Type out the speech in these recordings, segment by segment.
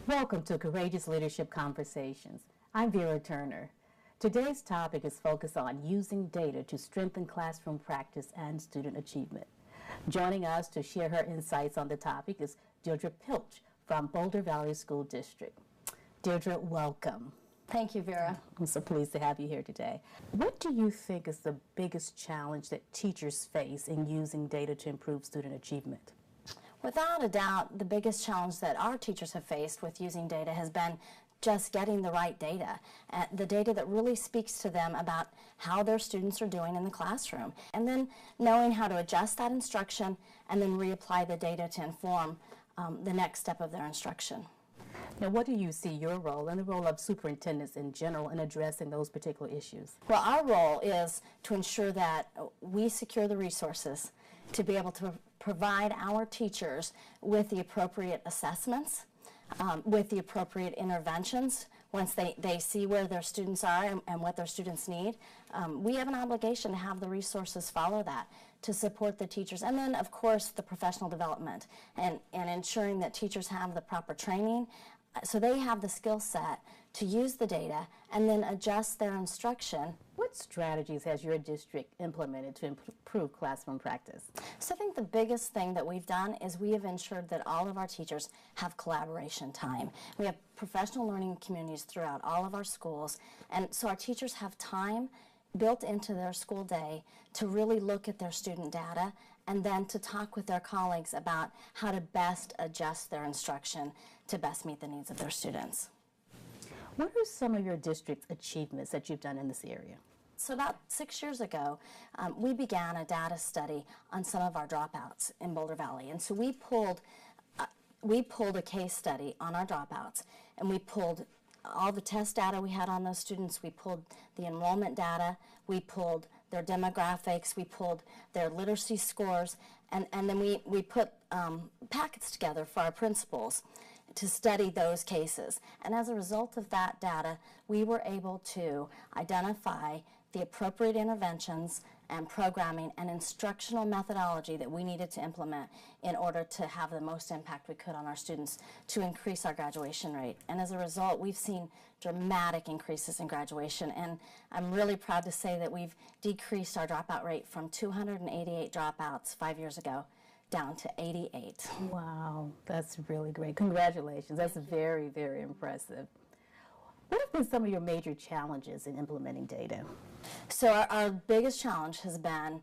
Welcome to Courageous Leadership Conversations. I'm Vera Turner. Today's topic is focused on using data to strengthen classroom practice and student achievement. Joining us to share her insights on the topic is Deirdre Pilch from Boulder Valley School District. Deirdre, welcome. Thank you, Vera. I'm so pleased to have you here today. What do you think is the biggest challenge that teachers face in using data to improve student achievement? Without a doubt, the biggest challenge that our teachers have faced with using data has been just getting the right data, the data that really speaks to them about how their students are doing in the classroom, and then knowing how to adjust that instruction and then reapply the data to inform the next step of their instruction. Now, what do you see your role and the role of superintendents in general in addressing those particular issues? Well, our role is to ensure that we secure the resources to be able to provide our teachers with the appropriate assessments, with the appropriate interventions once they see where their students are and what their students need. We have an obligation to have the resources follow that to support the teachers. And then, of course, the professional development and ensuring that teachers have the proper training so they have the skill set to use the data and then adjust their instruction. What strategies has your district implemented to improve classroom practice? So I think the biggest thing that we've done is we have ensured that all of our teachers have collaboration time. We have professional learning communities throughout all of our schools, and so our teachers have time built into their school day to really look at their student data and then to talk with their colleagues about how to best adjust their instruction to best meet the needs of their students. What are some of your district's achievements that you've done in this area? So about 6 years ago, we began a data study on some of our dropouts in Boulder Valley. And so we pulled a case study on our dropouts, and we pulled all the test data we had on those students. We pulled the enrollment data. We pulled their demographics. We pulled their literacy scores. And then we put packets together for our principals to study those cases. And as a result of that data, we were able to identify the appropriate interventions and programming and instructional methodology that we needed to implement in order to have the most impact we could on our students to increase our graduation rate. And as a result, we've seen dramatic increases in graduation, and I'm really proud to say that we've decreased our dropout rate from 288 dropouts 5 years ago down to 88. Wow, that's really great. Congratulations. That's very, very impressive. What have been some of your major challenges in implementing data? So our biggest challenge has been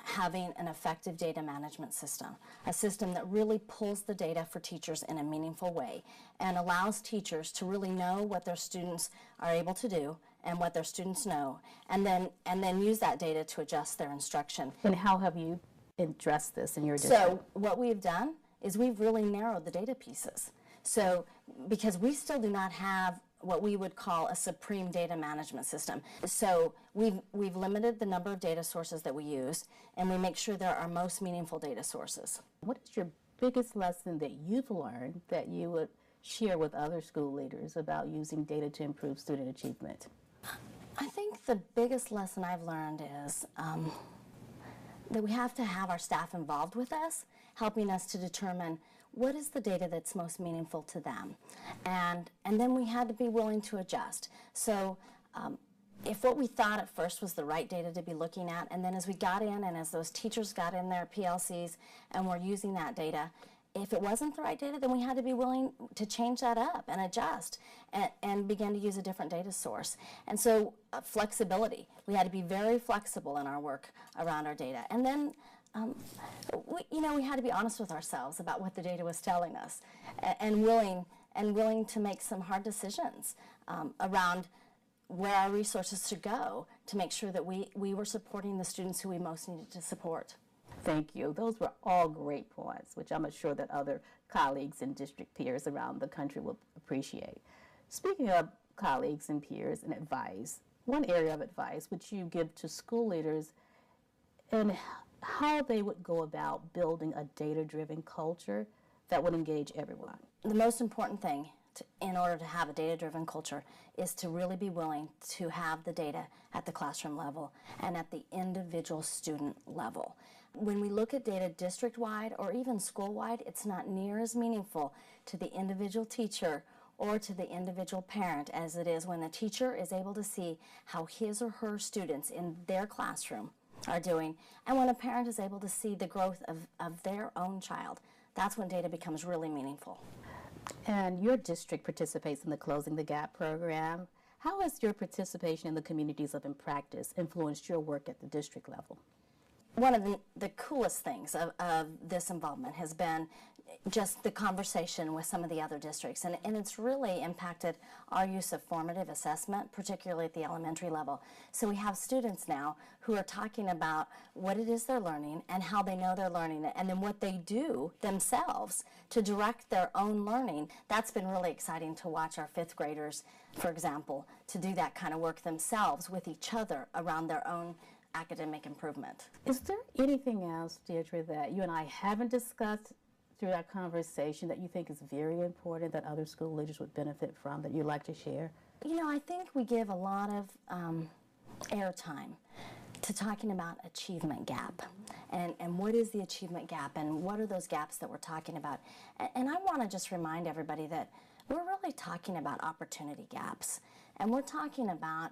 having an effective data management system, a system that really pulls the data for teachers in a meaningful way and allows teachers to really know what their students are able to do and what their students know, and then use that data to adjust their instruction. And how have you addressed this in your district? So what we've done is we've really narrowed the data pieces. So because we still do not have what we would call a supreme data management system. So we've limited the number of data sources that we use, and we make sure they're our most meaningful data sources. What is your biggest lesson that you've learned that you would share with other school leaders about using data to improve student achievement? I think the biggest lesson I've learned is that we have to have our staff involved with us, helping us to determine what is the data that's most meaningful to them. And then we had to be willing to adjust. So if what we thought at first was the right data to be looking at, and then as we got in and as those teachers got in their PLCs and were using that data, if it wasn't the right data, then we had to be willing to change that up and adjust and begin to use a different data source. And so flexibility. We had to be very flexible in our work around our data. And then we had to be honest with ourselves about what the data was telling us and willing to make some hard decisions around where our resources should go to make sure that we were supporting the students who we most needed to support. Thank you. Those were all great points, which I'm sure that other colleagues and district peers around the country will appreciate. Speaking of colleagues and peers and advice, one area of advice which you give to school leaders and how they would go about building a data-driven culture that would engage everyone. The most important thing in order to have a data-driven culture is to really be willing to have the data at the classroom level and at the individual student level. When we look at data district-wide or even school-wide, it's not near as meaningful to the individual teacher or to the individual parent as it is when the teacher is able to see how his or her students in their classroom are doing, and when a parent is able to see the growth of their own child. That's when data becomes really meaningful. And your district participates in the Closing the Gap program. How has your participation in the Communities of in Practice influenced your work at the district level? One of the coolest things of this involvement has been just the conversation with some of the other districts, and it's really impacted our use of formative assessment, particularly at the elementary level. So we have students now who are talking about what it is they're learning and how they know they're learning it, and then what they do themselves to direct their own learning. That's been really exciting to watch our fifth graders, for example, to do that kind of work themselves with each other around their own academic improvement. Is there anything else, Deirdre, that you and I haven't discussed through our conversation that you think is very important that other school leaders would benefit from that you'd like to share? You know, I think we give a lot of airtime to talking about achievement gap and what is the achievement gap and what are those gaps that we're talking about. And I want to just remind everybody that we're really talking about opportunity gaps, and we're talking about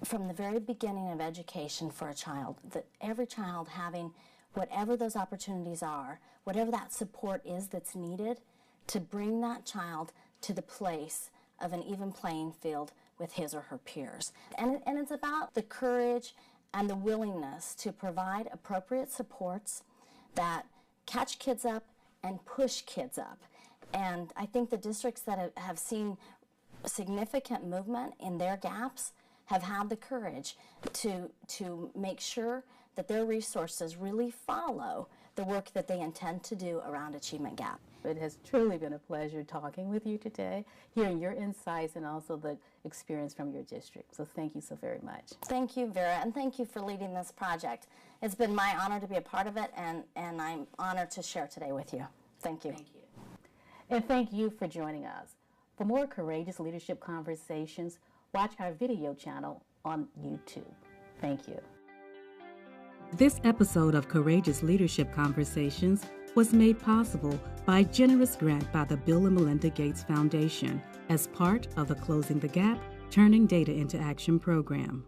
from the very beginning of education for a child, that every child having whatever those opportunities are, whatever that support is that's needed to bring that child to the place of an even playing field with his or her peers. And it's about the courage and the willingness to provide appropriate supports that catch kids up and push kids up. And I think the districts that have seen significant movement in their gaps have had the courage to make sure that their resources really follow the work that they intend to do around achievement gap. It has truly been a pleasure talking with you today, hearing your insights and also the experience from your district. So thank you so very much. Thank you, Vera, and thank you for leading this project. It's been my honor to be a part of it, and I'm honored to share today with you. Thank you. Thank you. And thank you for joining us. For more courageous leadership conversations, watch our video channel on YouTube. Thank you. This episode of Courageous Leadership Conversations was made possible by a generous grant by the Bill and Melinda Gates Foundation as part of the Closing the Gap, Turning Data into Action program.